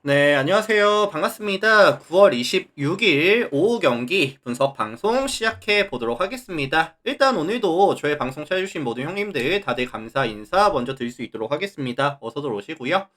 네, 안녕하세요. 반갑습니다. 9월 26일 오후 경기 분석 방송 시작해 보도록 하겠습니다. 일단 오늘도 저의 방송 찾아주신 모든 형님들 다들 감사 인사 먼저 드릴 수 있도록 하겠습니다. 어서들 오시고요.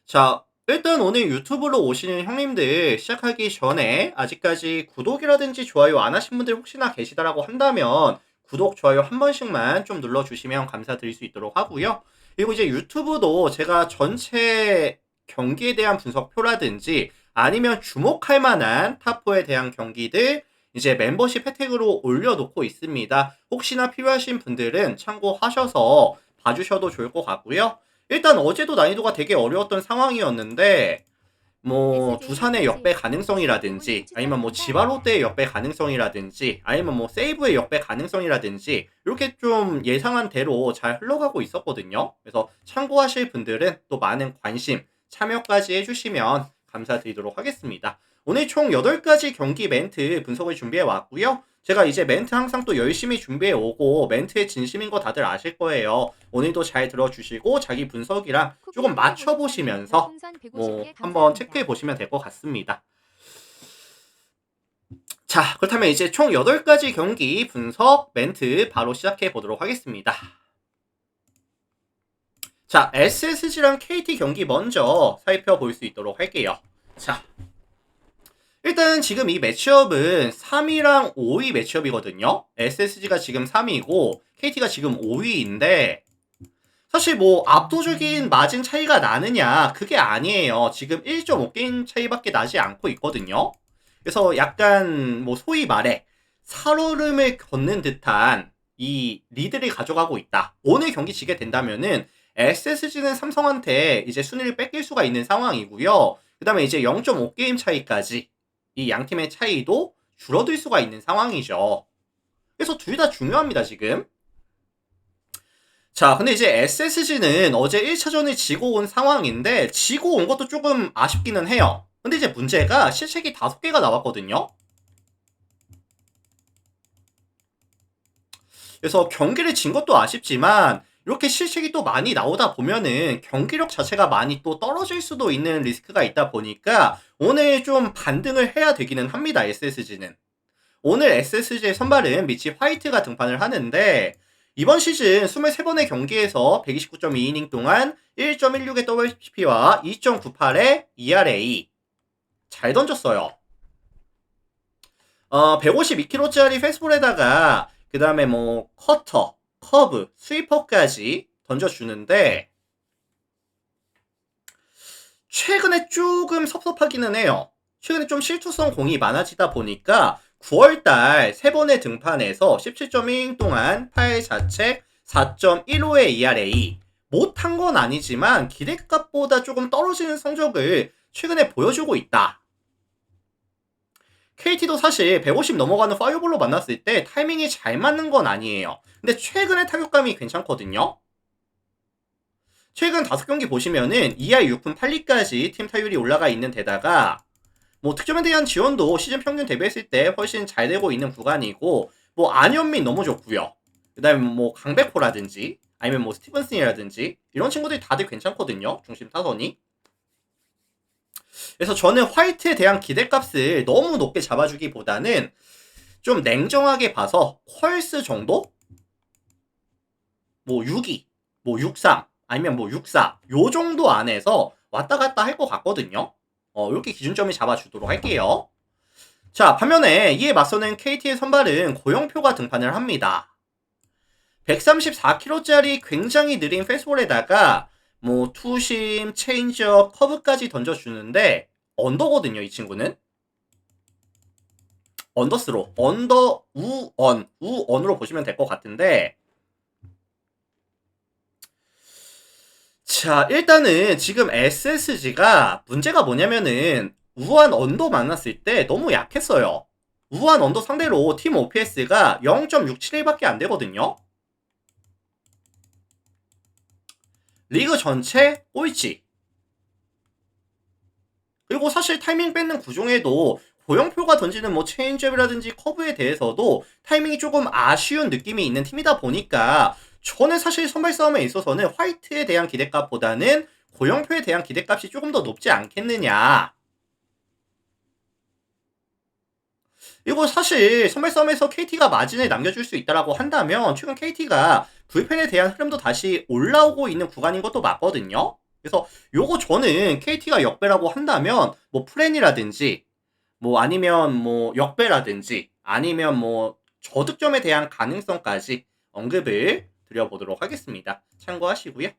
자, 일단 오늘 유튜브로 오시는 형님들 시작하기 전에 아직까지 구독이라든지 좋아요 안 하신 분들 혹시나 계시다라고 한다면 구독, 좋아요 한 번씩만 좀 눌러주시면 감사드릴 수 있도록 하고요. 그리고 이제 유튜브도 제가 전체 경기에 대한 분석표라든지 아니면 주목할 만한 탑4에 대한 경기들 이제 멤버십 혜택으로 올려놓고 있습니다. 혹시나 필요하신 분들은 참고하셔서 봐주셔도 좋을 것 같고요. 일단 어제도 난이도가 되게 어려웠던 상황이었는데 뭐 두산의 역배 가능성이라든지 아니면 뭐 지바롯데의 역배 가능성이라든지 아니면 뭐 세이브의 역배 가능성이라든지 이렇게 좀 예상한 대로 잘 흘러가고 있었거든요. 그래서 참고하실 분들은 또 많은 관심 참여까지 해주시면 감사드리도록 하겠습니다. 오늘 총 8가지 경기 멘트 분석을 준비해 왔고요. 제가 이제 멘트 항상 또 열심히 준비해 오고 멘트의 진심인 거 다들 아실 거예요. 오늘도 잘 들어주시고 자기 분석이랑 조금 맞춰보시면서 뭐 한번 체크해 보시면 될 것 같습니다. 자, 그렇다면 이제 총 8가지 경기 분석 멘트 바로 시작해 보도록 하겠습니다. 자, SSG랑 KT 경기 먼저 살펴볼 수 있도록 할게요. 자, 일단 지금 이 매치업은 3위랑 5위 매치업이거든요. SSG가 지금 3위고 KT가 지금 5위인데 사실 뭐 압도적인 마진 차이가 나느냐 그게 아니에요. 지금 1.5게임 차이밖에 나지 않고 있거든요. 그래서 약간 뭐 소위 말해 살얼음을 걷는 듯한 이 리드를 가져가고 있다. 오늘 경기 지게 된다면은 SSG는 삼성한테 이제 순위를 뺏길 수가 있는 상황이고요. 그 다음에 이제 0.5게임 차이까지 이 양 팀의 차이도 줄어들 수가 있는 상황이죠. 그래서 둘 다 중요합니다, 지금. 자, 근데 이제 SSG는 어제 1차전을 지고 온 상황인데, 지고 온 것도 조금 아쉽기는 해요. 근데 이제 문제가 실책이 5개가 나왔거든요? 그래서 경기를 진 것도 아쉽지만, 이렇게 실책이 또 많이 나오다 보면은 경기력 자체가 많이 또 떨어질 수도 있는 리스크가 있다 보니까, 오늘 좀 반등을 해야 되기는 합니다, SSG는. 오늘 SSG의 선발은 미치 화이트가 등판을 하는데 이번 시즌 23번의 경기에서 129.2이닝 동안 1.16의 WHP와 2.98의 ERA 잘 던졌어요. 152km짜리 페스볼에다가 그 다음에 뭐 커터, 커브, 스위퍼까지 던져주는데 최근에 조금 섭섭하기는 해요. 최근에 좀 실투성 공이 많아지다 보니까 9월달 3번의 등판에서 17.1인 동안 8자책 4.15의 ERA 못한 건 아니지만 기대값보다 조금 떨어지는 성적을 최근에 보여주고 있다. KT도 사실 150 넘어가는 파이어볼로 만났을 때 타이밍이 잘 맞는 건 아니에요. 근데 최근에 타격감이 괜찮거든요. 최근 5경기 보시면은 2할 6푼 8리까지 팀 타율이 올라가 있는 데다가 뭐 득점에 대한 지원도 시즌 평균 대비했을 때 훨씬 잘 되고 있는 구간이고 뭐 안현민 너무 좋고요. 그다음에 뭐 강백호라든지 아니면 뭐 스티븐슨이라든지 이런 친구들이 다들 괜찮거든요. 중심 타선이. 그래서 저는 화이트에 대한 기대값을 너무 높게 잡아주기보다는 좀 냉정하게 봐서 퀄스 정도? 뭐 6위, 뭐 63, 아니면 뭐 64, 요 정도 안에서 왔다 갔다 할 것 같거든요. 이렇게 기준점을 잡아주도록 할게요. 자, 반면에 이에 맞서는 KT의 선발은 고영표가 등판을 합니다. 134km짜리 굉장히 느린 패스볼에다가 뭐 투심, 체인지업, 커브까지 던져주는데 언더거든요, 이 친구는. 언더스로, 언더, 우언으로 보시면 될 것 같은데 자, 일단은 지금 SSG가 문제가 뭐냐면은 우한 언더 만났을 때 너무 약했어요. 우한 언더 상대로 팀 OPS가 0.671밖에 안 되거든요. 리그 전체 꼴찌. 그리고 사실 타이밍 뺏는 구종에도 고영표가 던지는 뭐 체인지업이라든지 커브에 대해서도 타이밍이 조금 아쉬운 느낌이 있는 팀이다 보니까 저는 사실 선발 싸움에 있어서는 화이트에 대한 기대값보다는 고영표에 대한 기대값이 조금 더 높지 않겠느냐. 이거 사실 선발 싸움에서 KT가 마진을 남겨줄 수 있다라고 한다면 최근 KT가 불펜에 대한 흐름도 다시 올라오고 있는 구간인 것도 맞거든요. 그래서 요거 저는 KT가 역배라고 한다면 뭐 프렌이라든지 뭐 아니면 뭐 역배라든지 아니면 뭐 저득점에 대한 가능성까지 언급을 드려보도록 하겠습니다. 참고하시고요.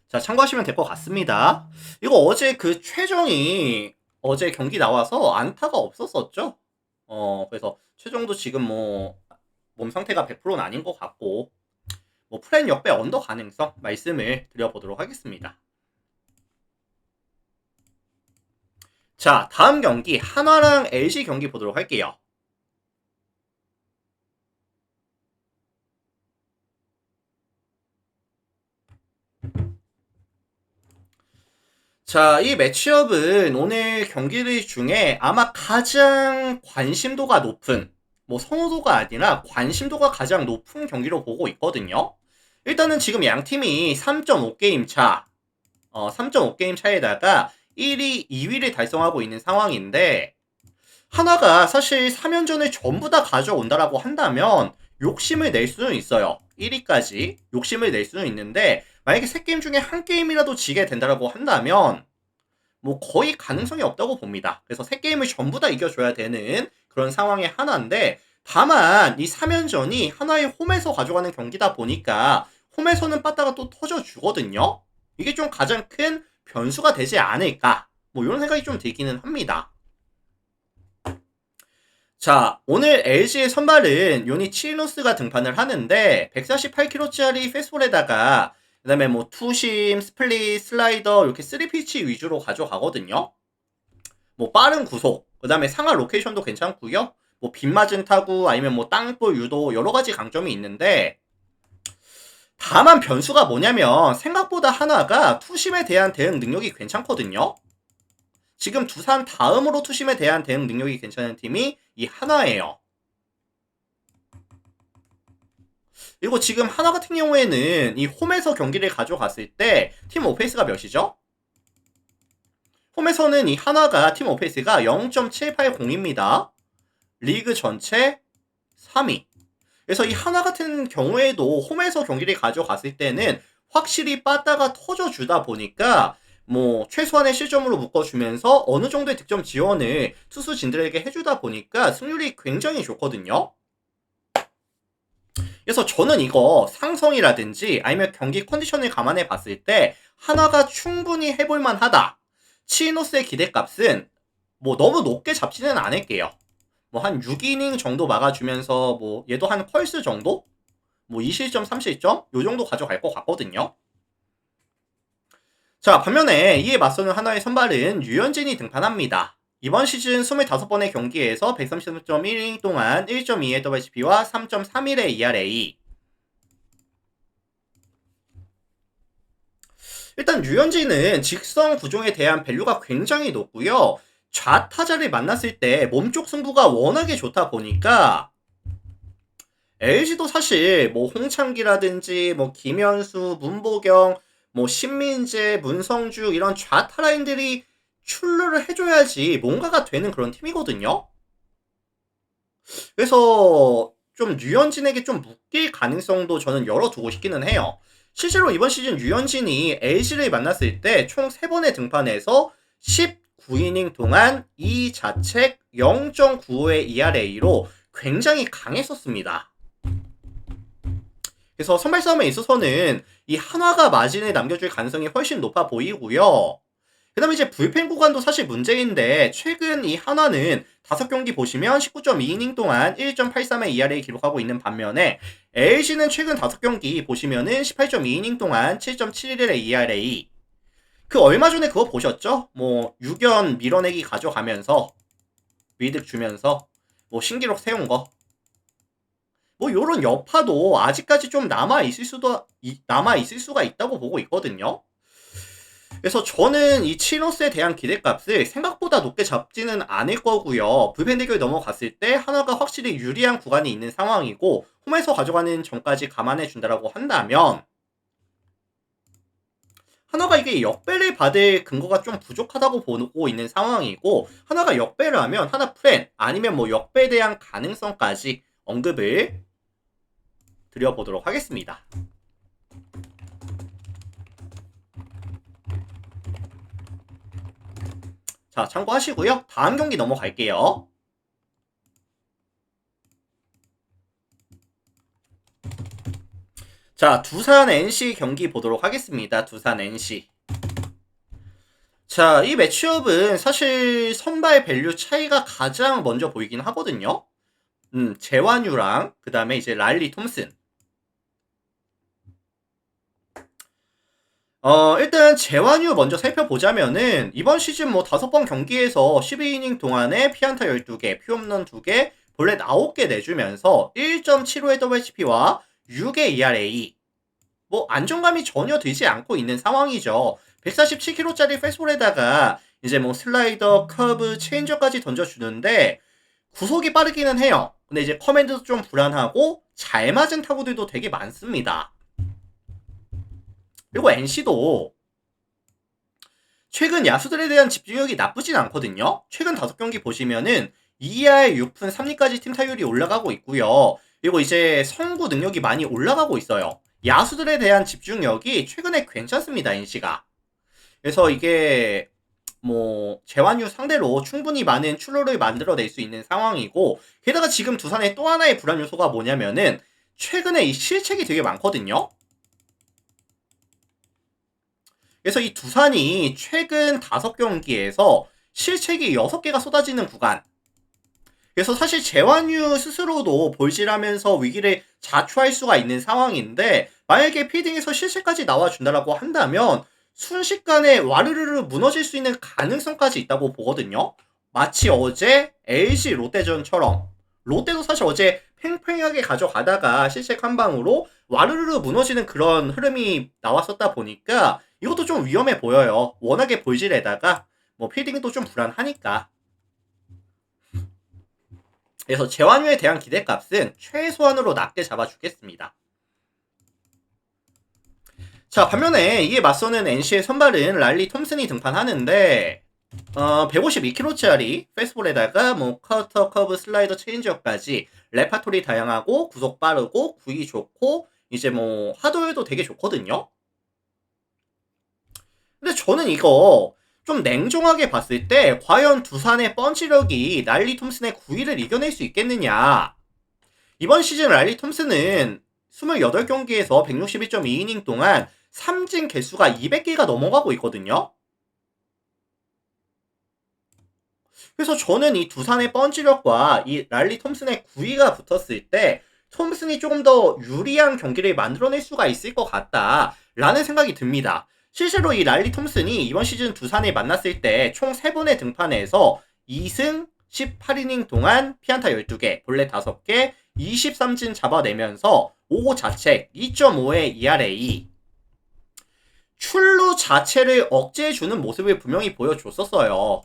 자, 참고하시면 될 것 같습니다. 이거 어제 그 최정이 어제 경기 나와서 안타가 없었었죠? 그래서 최정도 지금 뭐 몸 상태가 100%는 아닌 것 같고 뭐 프렌 역배 언더 가능성 말씀을 드려보도록 하겠습니다. 자, 다음 경기 한화랑 LG 경기 보도록 할게요. 자, 이 매치업은 오늘 경기들 중에 아마 가장 관심도가 높은, 뭐 선호도가 아니라 관심도가 가장 높은 경기로 보고 있거든요. 일단은 지금 양 팀이 3.5게임 차, 3.5게임 차에다가 1위, 2위를 달성하고 있는 상황인데, 하나가 사실 3연전을 전부 다 가져온다라고 한다면 욕심을 낼 수는 있어요. 1위까지 욕심을 낼 수는 있는데 만약에 3게임 중에 한 게임이라도 지게 된다라고 한다면 뭐 거의 가능성이 없다고 봅니다. 그래서 3게임을 전부 다 이겨줘야 되는 그런 상황의 하나인데 다만 이 3연전이 하나의 홈에서 가져가는 경기다 보니까 홈에서는 빠따가 또 터져주거든요. 이게 좀 가장 큰 변수가 되지 않을까 뭐 이런 생각이 좀 들기는 합니다. 자, 오늘 LG의 선발은 요니 치노스가 등판을 하는데 148kg짜리 패스볼에다가 그다음에 뭐 투심, 스플릿, 슬라이더 이렇게 3피치 위주로 가져가거든요. 뭐 빠른 구속, 그다음에 상하 로케이션도 괜찮고요. 뭐 빗맞은 타구 아니면 뭐 땅볼 유도 여러 가지 강점이 있는데 다만 변수가 뭐냐면 생각보다 하나가 투심에 대한 대응 능력이 괜찮거든요. 지금 두산 다음으로 투심에 대한 대응 능력이 괜찮은 팀이 이 하나예요. 그리고 지금 하나 같은 경우에는 이 홈에서 경기를 가져갔을 때 팀 오페이스가 몇이죠? 홈에서는 이 하나가 팀 오페이스가 0.780입니다. 리그 전체 3위. 그래서 이 하나 같은 경우에도 홈에서 경기를 가져갔을 때는 확실히 빠따가 터져주다 보니까 뭐 최소한의 실점으로 묶어주면서 어느 정도의 득점 지원을 투수진들에게 해주다 보니까 승률이 굉장히 좋거든요. 그래서 저는 이거 상성이라든지 아니면 경기 컨디션을 감안해 봤을 때 하나가 충분히 해볼만 하다. 치노스의 기대값은 뭐 너무 높게 잡지는 않을게요. 뭐 한 6이닝 정도 막아주면서 뭐 얘도 한 펄스 정도? 뭐 2실점, 3실점? 요 정도 가져갈 것 같거든요. 자, 반면에 이에 맞서는 하나의 선발은 류현진이 등판합니다. 이번 시즌 25번의 경기에서 130.1이닝 동안 1.2의 WHP와 3.31의 ERA. 일단 류현진은 직선 구종에 대한 밸류가 굉장히 높고요. 좌타자를 만났을 때 몸쪽 승부가 워낙에 좋다 보니까 LG도 사실 뭐 홍창기라든지 뭐 김현수, 문보경, 뭐 신민재, 문성주 이런 좌타 라인들이 출루를 해줘야지 뭔가가 되는 그런 팀이거든요. 그래서 좀 류현진에게 좀 묶일 가능성도 저는 열어두고 싶기는 해요. 실제로 이번 시즌 류현진이 LG를 만났을 때 총 3번의 등판에서 19이닝 동안 2자책 0.95의 ERA로 굉장히 강했었습니다. 그래서 선발 싸움에 있어서는 이 한화가 마진을 남겨줄 가능성이 훨씬 높아 보이고요. 그 다음에 이제 불펜 구간도 사실 문제인데 최근 이 한화는 5경기 보시면 19.2이닝 동안 1.83의 ERA 기록하고 있는 반면에 LG는 최근 5경기 보시면은 18.2이닝 동안 7.71의 ERA. 그 얼마 전에 그거 보셨죠? 뭐 6연 밀어내기 가져가면서 위득 주면서 뭐 신기록 세운 거. 뭐 요런 여파도 아직까지 좀 남아 있을 수가 있다고 보고 있거든요. 그래서 저는 이 치노스에 대한 기대값을 생각보다 높게 잡지는 않을 거고요. 불펜 대결 넘어갔을 때 하나가 확실히 유리한 구간이 있는 상황이고 홈에서 가져가는 점까지 감안해 준다라고 한다면 하나가 이게 역배를 받을 근거가 좀 부족하다고 보고 있는 상황이고 하나가 역배를 하면 하나 프렌 아니면 뭐 역배에 대한 가능성까지 언급을 드려보도록 하겠습니다. 자, 참고하시고요. 다음 경기 넘어갈게요. 자, 두산 NC 경기 보도록 하겠습니다. 두산 NC. 자, 이 매치업은 사실 선발 밸류 차이가 가장 먼저 보이긴 하거든요. 제완유랑 그 다음에 이제 랄리 톰슨. 일단 제완유 먼저 살펴보자면은 이번 시즌 뭐 5번 경기에서 12이닝 동안에 피안타 12개, 피홈런 2개, 볼넷 9개 내주면서 1.75의 WHP와 6의 ERA. 뭐 안정감이 전혀 들지 않고 있는 상황이죠. 147km짜리 패스볼에다가 이제 뭐 슬라이더, 커브, 체인저까지 던져주는데 구속이 빠르기는 해요. 근데 이제 커맨드도 좀 불안하고 잘 맞은 타구들도 되게 많습니다. 그리고 NC도 최근 야수들에 대한 집중력이 나쁘진 않거든요. 최근 5경기 보시면은 2할 6푼 3리까지 팀 타율이 올라가고 있고요. 그리고 이제 성구 능력이 많이 올라가고 있어요. 야수들에 대한 집중력이 최근에 괜찮습니다, NC가. 그래서 이게 뭐 제완유 상대로 충분히 많은 출루를 만들어낼 수 있는 상황이고 게다가 지금 두산의 또 하나의 불안 요소가 뭐냐면은 최근에 이 실책이 되게 많거든요. 그래서 이 두산이 최근 5경기에서 실책이 6개가 쏟아지는 구간. 그래서 사실 제완유 스스로도 볼질하면서 위기를 자초할 수가 있는 상황인데 만약에 피딩에서 실책까지 나와준다라고 한다면 순식간에 와르르르 무너질 수 있는 가능성까지 있다고 보거든요. 마치 어제 LG 롯데전처럼 롯데도 사실 어제 팽팽하게 가져가다가 실책 한 방으로 와르르르 무너지는 그런 흐름이 나왔었다 보니까 이것도 좀 위험해 보여요. 워낙에 볼질에다가 뭐 필딩도 좀 불안하니까. 그래서 제완유에 대한 기대값은 최소한으로 낮게 잡아주겠습니다. 자, 반면에 이에 맞서는 NC의 선발은 랄리 톰슨이 등판하는데 152km짜리 패스볼에다가 뭐 커터, 커브, 슬라이더, 체인지업까지 레파토리 다양하고 구속 빠르고 구위 좋고 이제 뭐 하드웨어도 되게 좋거든요. 근데 저는 이거 좀 냉정하게 봤을 때 과연 두산의 펀치력이 랄리 톰슨의 9위를 이겨낼 수 있겠느냐. 이번 시즌 랄리 톰슨은 28경기에서 161.2이닝 동안 삼진 개수가 200개가 넘어가고 있거든요. 그래서 저는 이 두산의 펀치력과 이 랄리 톰슨의 9위가 붙었을 때 톰슨이 조금 더 유리한 경기를 만들어낼 수가 있을 것 같다라는 생각이 듭니다. 실제로 이 랄리 톰슨이 이번 시즌 두산을 만났을 때 총 3번의 등판에서 2승 18이닝 동안 피안타 12개, 볼넷 5개, 23진 잡아내면서 5호 자책, 2.5의 ERA, 출루 자체를 억제해주는 모습을 분명히 보여줬었어요.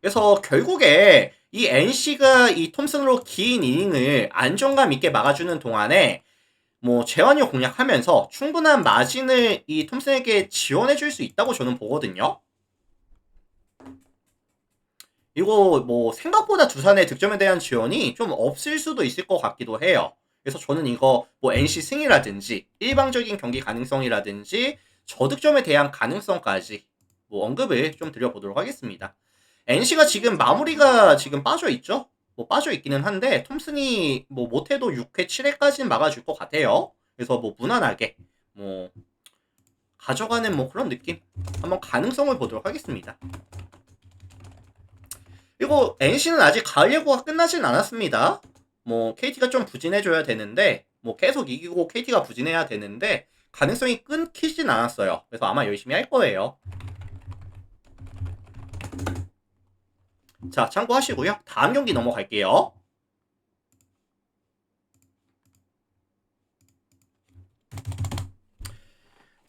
그래서 결국에 이 NC가 이 톰슨으로 긴 이닝을 안정감 있게 막아주는 동안에 뭐 제완유 공략하면서 충분한 마진을 이 톰슨에게 지원해줄 수 있다고 저는 보거든요. 이거 뭐 생각보다 두산의 득점에 대한 지원이 좀 없을 수도 있을 것 같기도 해요. 그래서 저는 이거 뭐 NC 승이라든지 일방적인 경기 가능성이라든지 저득점에 대한 가능성까지 뭐 언급을 좀 드려보도록 하겠습니다. NC가 지금 마무리가 지금 빠져있죠? 뭐 빠져있기는 한데 톰슨이 뭐 못해도 6회, 7회까지는 막아줄 것 같아요. 그래서 뭐 무난하게 뭐 가져가는 뭐 그런 느낌 한번 가능성을 보도록 하겠습니다. 그리고 NC는 아직 가을 야구가 끝나진 않았습니다. 뭐 KT가 좀 부진해줘야 되는데 뭐 계속 이기고 KT가 부진해야 되는데 가능성이 끊기진 않았어요. 그래서 아마 열심히 할 거예요. 자, 참고하시고요. 다음 경기 넘어갈게요.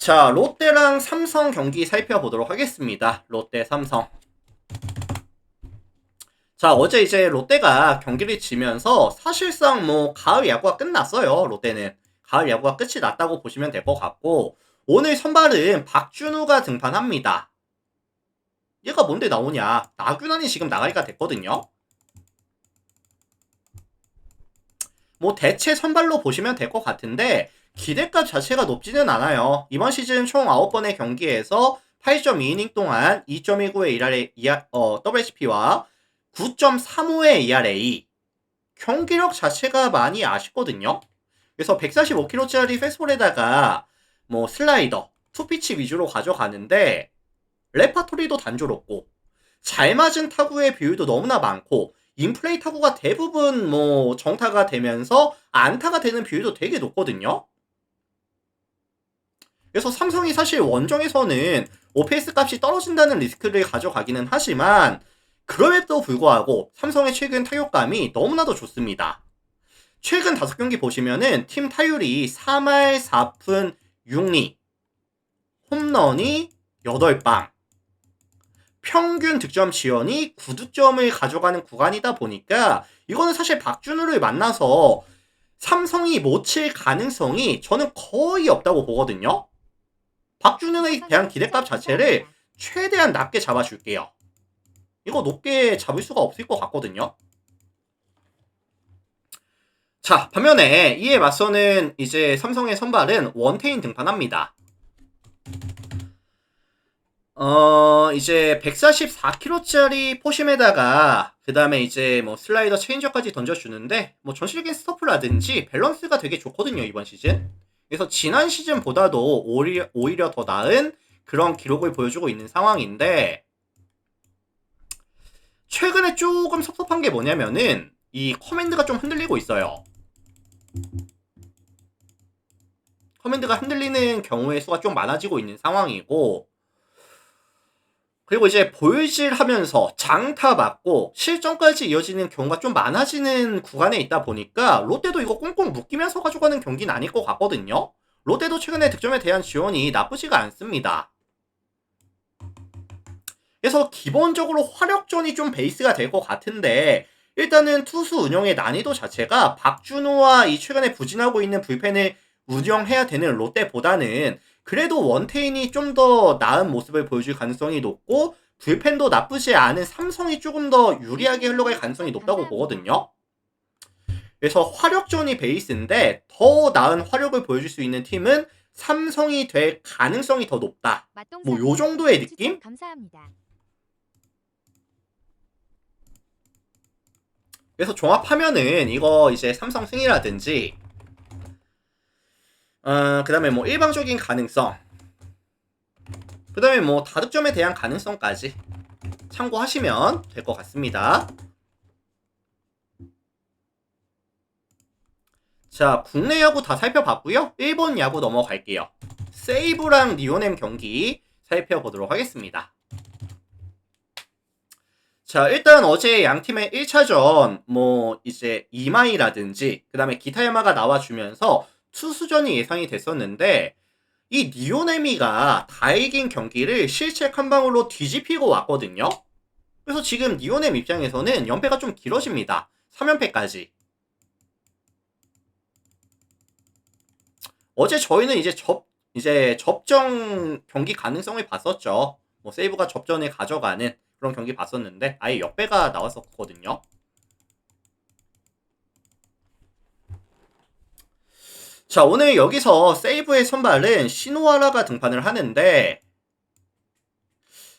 자, 롯데랑 삼성 경기 살펴보도록 하겠습니다. 롯데, 삼성. 자, 어제 이제 롯데가 경기를 지면서 사실상 뭐 가을 야구가 끝났어요. 롯데는. 가을 야구가 끝이 났다고 보시면 될 것 같고, 오늘 선발은 박준우가 등판합니다. 얘가 뭔데 나오냐? 나균환이 지금 나가기가 됐거든요. 뭐 대체 선발로 보시면 될 것 같은데 기대값 자체가 높지는 않아요. 이번 시즌 총 9번의 경기에서 8.2이닝 동안 2.19의 WHP와 9.35의 ERA. 경기력 자체가 많이 아쉽거든요. 그래서 145km짜리 패스볼에다가 뭐 슬라이더, 투피치 위주로 가져가는데 레파토리도 단조롭고 잘 맞은 타구의 비율도 너무나 많고 인플레이 타구가 대부분 뭐 정타가 되면서 안타가 되는 비율도 되게 높거든요. 그래서 삼성이 사실 원정에서는 OPS 값이 떨어진다는 리스크를 가져가기는 하지만 그럼에도 불구하고 삼성의 최근 타격감이 너무나도 좋습니다. 최근 5경기 보시면은 팀 타율이 3할 4푼 6리, 홈런이 8방, 평균 득점 지연이 9득점을 가져가는 구간이다 보니까 이거는 사실 박준우를 만나서 삼성이 못 칠 가능성이 저는 거의 없다고 보거든요. 박준우에 대한 기대값 자체를 최대한 낮게 잡아줄게요. 이거 높게 잡을 수가 없을 것 같거든요. 자, 반면에 이에 맞서는 이제 삼성의 선발은 원태인 등판합니다. 이제 144kg짜리 포심에다가 그 다음에 이제 뭐 슬라이더 체인저까지 던져주는데 뭐 전체적인 스토프라든지 밸런스가 되게 좋거든요, 이번 시즌. 그래서 지난 시즌보다도 오히려 더 나은 그런 기록을 보여주고 있는 상황인데 최근에 조금 섭섭한 게 뭐냐면은 이 커맨드가 좀 흔들리고 있어요. 커맨드가 흔들리는 경우의 수가 좀 많아지고 있는 상황이고 그리고 이제 볼질 하면서 장타 맞고 실점까지 이어지는 경우가 좀 많아지는 구간에 있다 보니까 롯데도 이거 꽁꽁 묶이면서 가져가는 경기는 아닐 것 같거든요. 롯데도 최근에 득점에 대한 지원이 나쁘지가 않습니다. 그래서 기본적으로 화력전이 좀 베이스가 될 것 같은데 일단은 투수 운영의 난이도 자체가 박준호와 이 최근에 부진하고 있는 불펜을 운영해야 되는 롯데보다는 그래도 원태인이 좀 더 나은 모습을 보여줄 가능성이 높고 불펜도 나쁘지 않은 삼성이 조금 더 유리하게 흘러갈 가능성이 높다고 보거든요. 그래서 화력전이 베이스인데 더 나은 화력을 보여줄 수 있는 팀은 삼성이 될 가능성이 더 높다. 뭐 요 정도의 느낌? 감사합니다. 그래서 종합하면은 이거 이제 삼성 승이라든지 그 다음에 뭐 일방적인 가능성 그 다음에 뭐 다득점에 대한 가능성까지 참고하시면 될 것 같습니다. 자, 국내 야구 다 살펴봤고요. 일본 야구 넘어갈게요. 세이브랑 리오넴 경기 살펴보도록 하겠습니다. 자, 일단 어제 양팀의 1차전 뭐 이제 이마이라든지 그 다음에 기타야마가 나와주면서 투수전이 예상이 됐었는데 이 니오네미가 다 이긴 경기를 실책 한 방울로 뒤집히고 왔거든요. 그래서 지금 니오넴 입장에서는 연패가 좀 길어집니다. 3연패까지. 어제 저희는 이제 접전 경기 가능성을 봤었죠. 뭐 세이브가 접전을 가져가는 그런 경기 봤었는데 아예 역배가 나왔었거든요. 자, 오늘 여기서 세이브의 선발은 시노하라가 등판을 하는데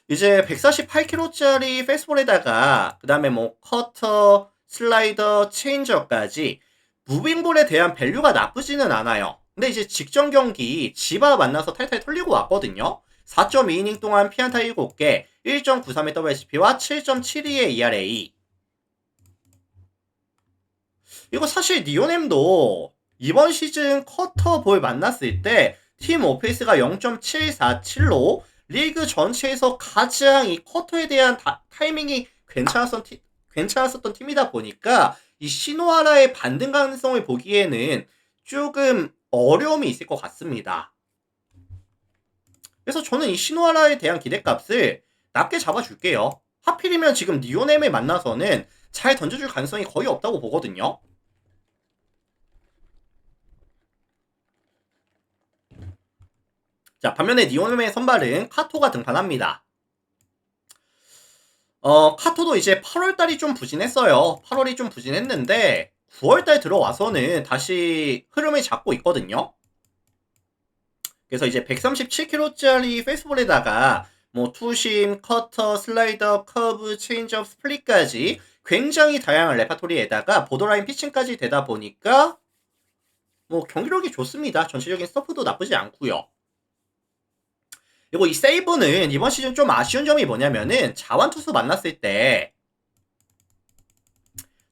이제 148kg짜리 패스볼에다가 그 다음에 뭐 커터, 슬라이더, 체인저까지 무빙볼에 대한 밸류가 나쁘지는 않아요. 근데 이제 직전 경기 지바 만나서 탈탈 털리고 왔거든요. 4.2이닝 동안 피안타 7개, 1.93의 WHP와 7.72의 ERA. 이거 사실 니오넴도 이번 시즌 커터볼 만났을 때 팀 오페이스가 0.747로 리그 전체에서 가장 이 커터에 대한 타이밍이 괜찮았었던 팀이다 보니까 이 시노하라의 반등 가능성을 보기에는 조금 어려움이 있을 것 같습니다. 그래서 저는 이 시노하라에 대한 기대값을 낮게 잡아줄게요. 하필이면 지금 니오넴을 만나서는 잘 던져줄 가능성이 거의 없다고 보거든요. 자, 반면에 니오넴의 선발은 카토가 등판합니다. 카토도 이제 8월달이 좀 부진했어요. 8월이 좀 부진했는데 9월달 들어와서는 다시 흐름을 잡고 있거든요. 그래서 이제 137kg짜리 페이스볼에다가 뭐 투심, 커터, 슬라이더, 커브, 체인지업, 스플릿까지 굉장히 다양한 레파토리에다가 보더라인 피칭까지 되다 보니까 뭐 경기력이 좋습니다. 전체적인 스토프도 나쁘지 않고요. 그리고 이 세이브는 이번 시즌 좀 아쉬운 점이 뭐냐면은 자완투수 만났을 때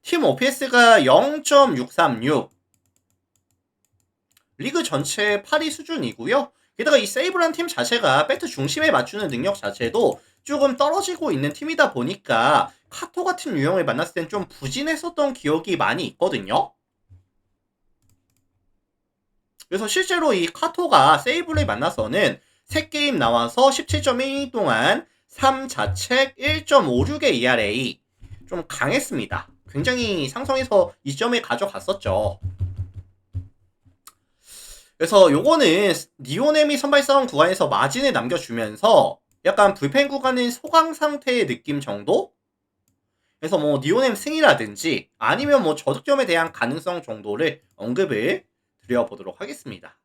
팀 OPS가 0.636 리그 전체 8위 수준이고요. 게다가 이 세이브란 팀 자체가 배트 중심에 맞추는 능력 자체도 조금 떨어지고 있는 팀이다 보니까 카토 같은 유형을 만났을 땐 좀 부진했었던 기억이 많이 있거든요. 그래서 실제로 이 카토가 세이브를 만나서는 3게임 나와서 17.1이닝 동안 3자책 1.56의 ERA 좀 강했습니다. 굉장히 상성에서 2점을 가져갔었죠. 그래서 요거는 니오넴이 선발 싸움 구간에서 마진을 남겨주면서 약간 불펜 구간인 소강 상태의 느낌 정도? 그래서 뭐 니오넴 승이라든지 아니면 뭐 저득점에 대한 가능성 정도를 언급을 드려보도록 하겠습니다.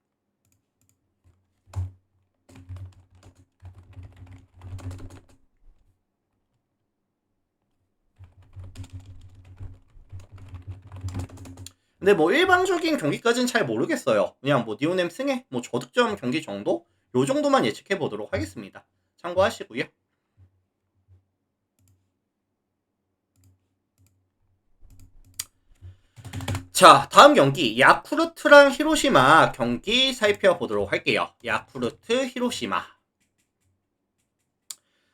근데 뭐 일방적인 경기까지는 잘 모르겠어요. 그냥 뭐 니오넴 승에 뭐 저득점 경기 정도? 요 정도만 예측해 보도록 하겠습니다. 참고하시고요. 자, 다음 경기 야쿠르트랑 히로시마 경기 살펴보도록 할게요. 야쿠르트, 히로시마.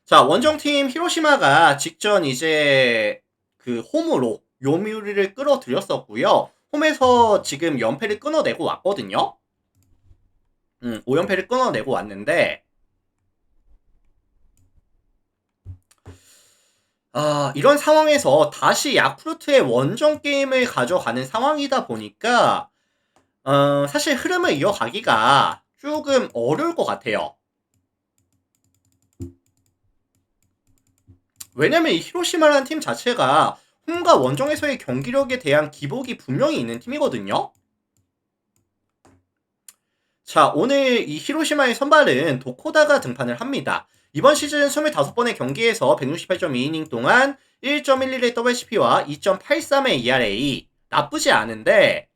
자, 원정팀 히로시마가 직전 이제 그 홈으로 요미우리를 끌어들였었고요. 홈에서 지금 연패를 끊어내고 왔거든요. 5연패를 끊어내고 왔는데 이런 상황에서 다시 야쿠르트의 원정 게임을 가져가는 상황이다 보니까 사실 흐름을 이어가기가 조금 어려울 것 같아요. 왜냐면 이 히로시마라는 팀 자체가 홈과 원정에서의 경기력에 대한 기복이 분명히 있는 팀이거든요. 자, 오늘 이 히로시마의 선발은 도코다가 등판을 합니다. 이번 시즌 25번의 경기에서 168.2이닝 동안 1.11의 WHP와 2.83의 ERA 나쁘지 않은데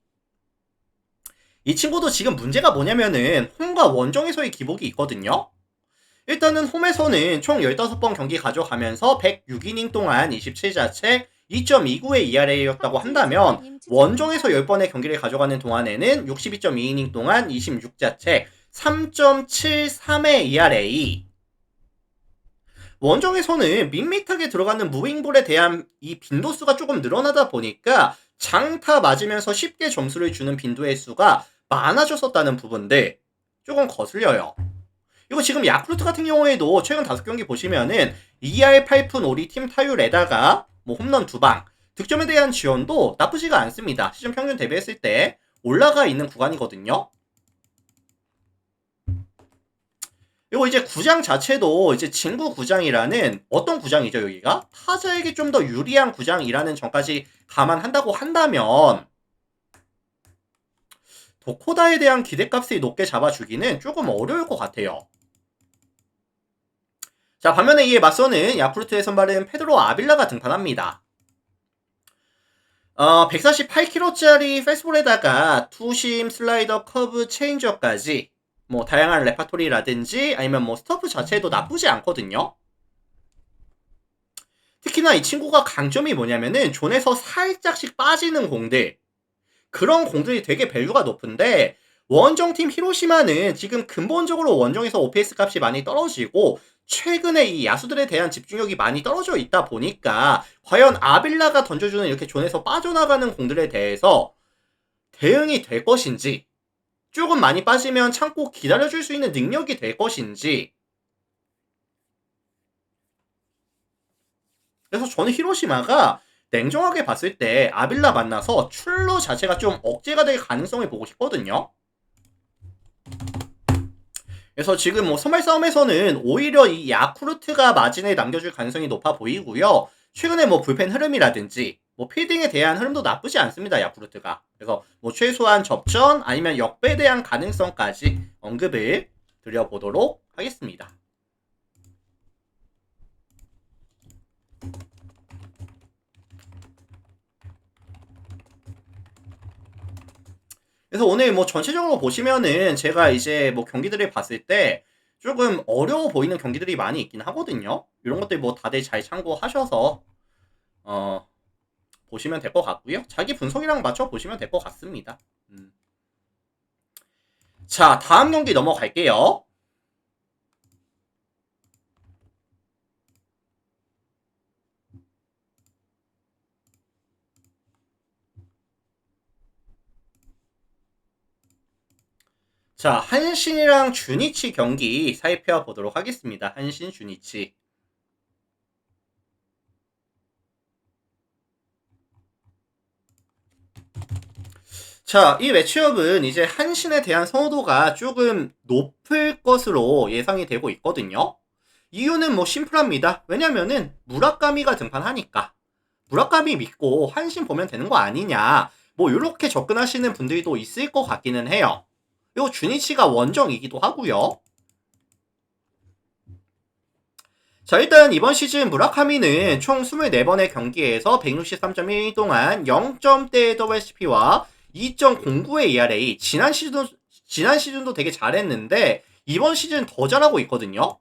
이 친구도 지금 문제가 뭐냐면은 홈과 원정에서의 기복이 있거든요. 일단은 홈에서는 총 15번 경기 가져가면서 106이닝 동안 27자책 2.29의 ERA였다고 한다면 원정에서 10번의 경기를 가져가는 동안에는 62.2이닝 동안 26자책 3.73의 ERA. 원정에서는 밋밋하게 들어가는 무빙볼에 대한 이 빈도수가 조금 늘어나다 보니까 장타 맞으면서 쉽게 점수를 주는 빈도의 수가 많아졌었다는 부분들 조금 거슬려요. 이거 지금 야쿠르트 같은 경우에도 최근 5경기 보시면은 2할 8푼 5리 팀 타율에다가 뭐 홈런 2방 득점에 대한 지원도 나쁘지가 않습니다. 시즌 평균 대비했을 때 올라가 있는 구간이거든요. 그리고 이제 구장 자체도 이제 진구 구장이라는 어떤 구장이죠, 여기가? 타자에게 좀 더 유리한 구장이라는 점까지 감안한다고 한다면 도코다에 대한 기대값을 높게 잡아주기는 조금 어려울 것 같아요. 자, 반면에 이에 맞서는 야쿠르트의 선발은 페드로 아빌라가 등판합니다. 148kg짜리 페스볼에다가 투심, 슬라이더, 커브, 체인지업까지 뭐 다양한 레파토리라든지 아니면 뭐 스토프 자체도 나쁘지 않거든요. 특히나 이 친구가 강점이 뭐냐면은 존에서 살짝씩 빠지는 공들, 그런 공들이 되게 밸류가 높은데 원정팀 히로시마는 지금 근본적으로 원정에서 OPS 값이 많이 떨어지고 최근에 이 야수들에 대한 집중력이 많이 떨어져 있다 보니까 과연 아빌라가 던져주는 이렇게 존에서 빠져나가는 공들에 대해서 대응이 될 것인지 조금 많이 빠지면 참고 기다려줄 수 있는 능력이 될 것인지. 그래서 저는 히로시마가 냉정하게 봤을 때 아빌라 만나서 출루 자체가 좀 억제가 될 가능성을 보고 싶거든요. 그래서 지금 뭐 선발 싸움에서는 오히려 이 야쿠르트가 마진을 남겨줄 가능성이 높아 보이고요. 최근에 뭐 불펜 흐름이라든지 뭐 필딩에 대한 흐름도 나쁘지 않습니다. 야쿠르트가. 그래서 뭐 최소한 접전 아니면 역배에 대한 가능성까지 언급을 드려보도록 하겠습니다. 그래서 오늘 뭐 전체적으로 보시면은 제가 이제 뭐 경기들을 봤을 때 조금 어려워 보이는 경기들이 많이 있긴 하거든요. 이런 것들 뭐 다들 잘 참고하셔서 어 보시면 될 것 같고요. 자기 분석이랑 맞춰 보시면 될 것 같습니다. 자, 다음 경기 넘어갈게요. 자, 한신이랑 주니치 경기 살펴보도록 하겠습니다. 한신, 주니치. 자, 이 매치업은 이제 한신에 대한 선호도가 조금 높을 것으로 예상이 되고 있거든요. 이유는 뭐 심플합니다. 왜냐면은 무라카미가 등판하니까. 무라카미 믿고 한신 보면 되는 거 아니냐. 뭐 이렇게 접근하시는 분들도 있을 것 같기는 해요. 그리고 주니치가 원정이기도 하고요. 자, 일단 이번 시즌 무라카미는 총 24번의 경기에서 163.1 동안 0점대의 WSP와 2.09의 ERA. 지난 시즌도 되게 잘했는데 이번 시즌 더 잘하고 있거든요.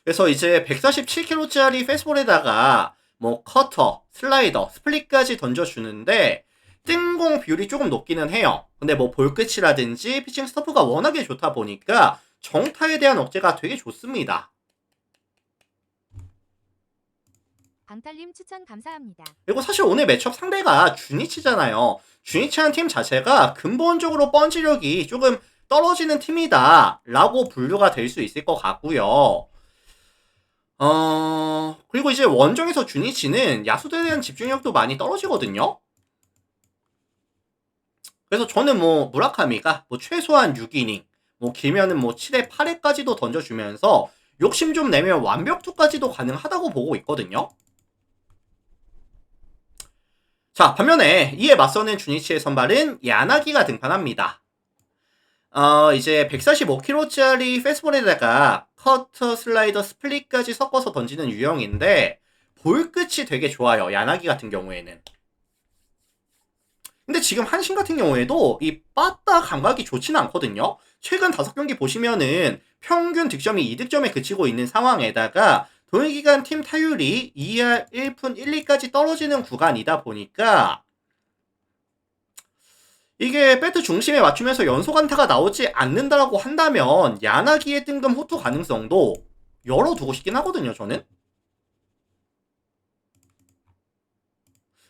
그래서 이제 147kg짜리 페스볼에다가 뭐 커터, 슬라이더, 스플릿까지 던져주는데 뜬공 비율이 조금 높기는 해요. 근데 뭐 볼끝이라든지 피칭 스토프가 워낙에 좋다 보니까 정타에 대한 억제가 되게 좋습니다. 방탈님 추천 감사합니다. 그리고 사실 오늘 매치업 상대가 주니치잖아요. 주니치한 팀 자체가 근본적으로 펀치력이 조금 떨어지는 팀이다 라고 분류가 될 수 있을 것 같고요. 그리고 이제 원정에서 주니치는 야수들에 대한 집중력도 많이 떨어지거든요. 그래서 저는 뭐 무라카미가 뭐 최소한 6이닝, 뭐 길면은 뭐 7회, 8회까지도 던져주면서 욕심 좀 내면 완벽투까지도 가능하다고 보고 있거든요. 자, 반면에 이에 맞서는 주니치의 선발은 야나기가 등판합니다. 이제 145kg짜리 페스볼에다가 커터, 슬라이더, 스플릿까지 섞어서 던지는 유형인데 볼끝이 되게 좋아요. 야나기 같은 경우에는. 근데 지금 한신 같은 경우에도 이 빠따 감각이 좋지는 않거든요. 최근 5경기 보시면은 평균 득점이 2득점에 그치고 있는 상황에다가 동일기간 팀 타율이 2할 1푼 1, 2까지 떨어지는 구간이다 보니까 이게 배트 중심에 맞추면서 연속 안타가 나오지 않는다라고 한다면 야나기의 뜬금 호투 가능성도 열어두고 싶긴 하거든요, 저는.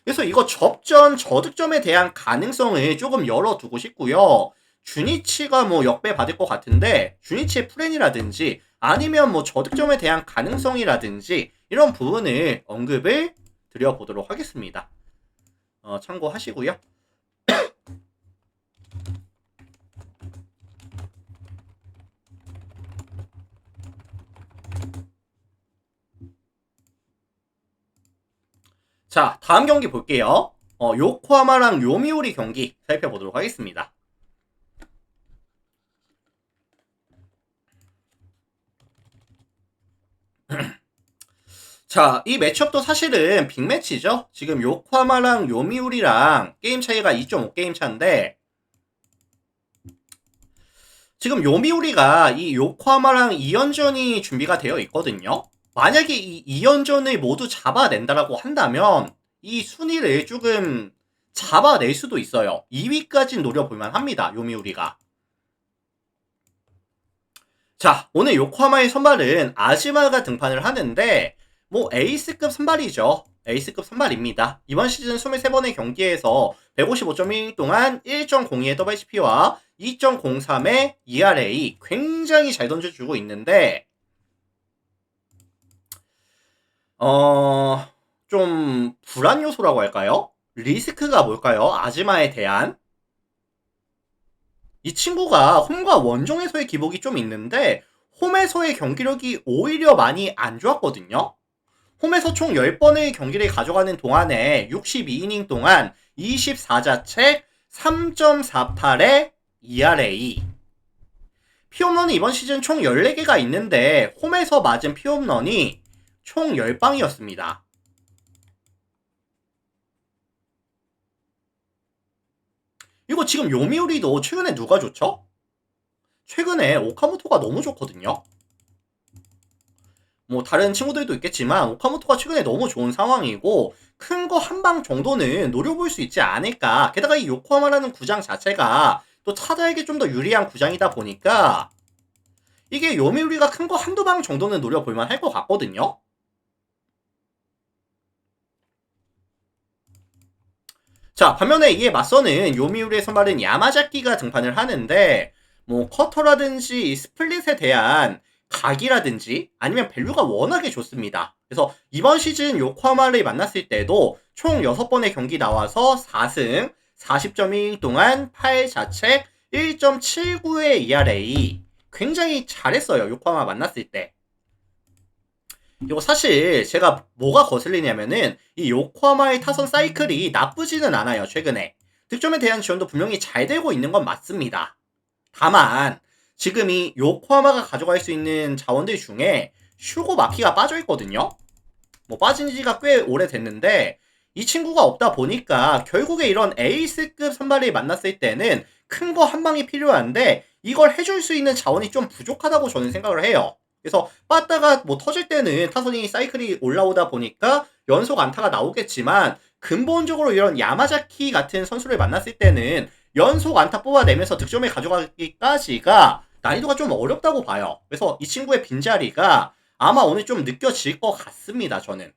그래서 이거 접전 저득점에 대한 가능성을 조금 열어두고 싶고요. 주니치가 뭐 역배 받을 것 같은데 주니치의 플랜이라든지 아니면 뭐 저득점에 대한 가능성이라든지 이런 부분을 언급을 드려보도록 하겠습니다. 참고하시고요. 자, 다음 경기 볼게요. 요코하마랑 요미우리 경기 살펴보도록 하겠습니다. 자, 이 매치업도 사실은 빅매치죠. 지금 요코하마랑 요미우리랑 게임 차이가 2.5게임 차인데 지금 요미우리가 이 요코하마랑 2연전이 준비가 되어 있거든요. 만약에 이 2연전을 모두 잡아낸다라고 한다면 이 순위를 조금 잡아낼 수도 있어요. 2위까지 노려볼만 합니다. 요미우리가. 자, 오늘 요코하마의 선발은 아지마가 등판을 하는데 뭐 에이스급 선발이죠. 에이스급 선발입니다. 이번 시즌 23번의 경기에서 155.1 동안 1.02의 WHP와 2.03의 ERA 굉장히 잘 던져주고 있는데 좀 불안 요소라고 할까요? 리스크가 뭘까요? 아즈마에 대한 이 친구가 홈과 원정에서의 기복이 좀 있는데 홈에서의 경기력이 오히려 많이 안 좋았거든요. 홈에서 총 10번의 경기를 가져가는 동안에 62이닝 동안 24자책 3.48의 ERA. 피홈런이 이번 시즌 총 14개가 있는데 홈에서 맞은 피홈런이 총 10방이었습니다. 이거 지금 요미우리도 최근에 누가 좋죠? 최근에 오카모토가 너무 좋거든요. 뭐 다른 친구들도 있겠지만 오카모토가 최근에 너무 좋은 상황이고 큰 거 한 방 정도는 노려볼 수 있지 않을까. 게다가 이 요코하마라는 구장 자체가 또 타자에게 좀 더 유리한 구장이다 보니까 이게 요미우리가 큰 거 한두 방 정도는 노려볼만 할 것 같거든요. 자, 반면에 이에 맞서는 요미우리의 선발은 야마자키가 등판을 하는데 뭐 커터라든지 스플릿에 대한 각이라든지 아니면 밸류가 워낙에 좋습니다. 그래서 이번 시즌 요코하마를 만났을 때도 총 6번의 경기 나와서 4승 40.1 동안 8자책 1.79의 ERA 굉장히 잘했어요. 요코하마 만났을 때. 이거 사실 제가 뭐가 거슬리냐면은 이 요코하마의 타선 사이클이 나쁘지는 않아요. 최근에 득점에 대한 지원도 분명히 잘 되고 있는 건 맞습니다. 다만 지금 이 요코하마가 가져갈 수 있는 자원들 중에 슈고 마키가 빠져 있거든요. 뭐 빠진 지가 꽤 오래됐는데 이 친구가 없다 보니까 결국에 이런 에이스급 선발을 만났을 때는 큰 거 한 방이 필요한데 이걸 해줄 수 있는 자원이 좀 부족하다고 저는 생각을 해요. 그래서 빠따가 뭐 터질 때는 타선이 사이클이 올라오다 보니까 연속 안타가 나오겠지만 근본적으로 이런 야마자키 같은 선수를 만났을 때는 연속 안타 뽑아내면서 득점을 가져가기까지가 난이도가 좀 어렵다고 봐요. 그래서 이 친구의 빈자리가 아마 오늘 좀 느껴질 것 같습니다. 저는.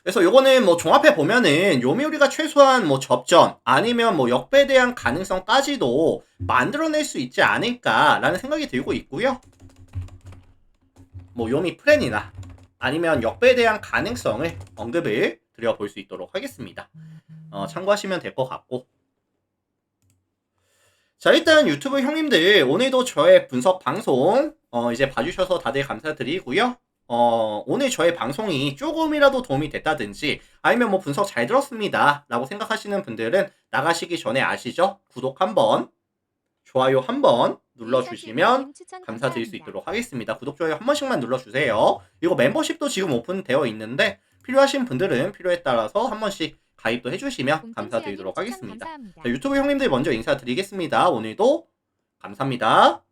그래서 요거는 뭐 종합해 보면은 요미우리가 최소한 뭐 접전 아니면 뭐 역배에 대한 가능성까지도 만들어낼 수 있지 않을까라는 생각이 들고 있고요. 뭐 요미 플랜이나 아니면 역배에 대한 가능성을 언급을 드려볼 수 있도록 하겠습니다. 참고하시면 될 것 같고. 자, 일단 유튜브 형님들 오늘도 저의 분석 방송 이제 봐주셔서 다들 감사드리고요. 오늘 저의 방송이 조금이라도 도움이 됐다든지 아니면 뭐 분석 잘 들었습니다 라고 생각하시는 분들은 나가시기 전에 아시죠? 구독 한번, 좋아요 한번 눌러주시면 감사드릴 수 있도록 하겠습니다. 구독, 좋아요 한 번씩만 눌러주세요. 이거 멤버십도 지금 오픈되어 있는데 필요하신 분들은 필요에 따라서 한 번씩 가입도 해주시면 감사드리도록 하겠습니다. 자, 유튜브 형님들 먼저 인사드리겠습니다. 오늘도 감사합니다.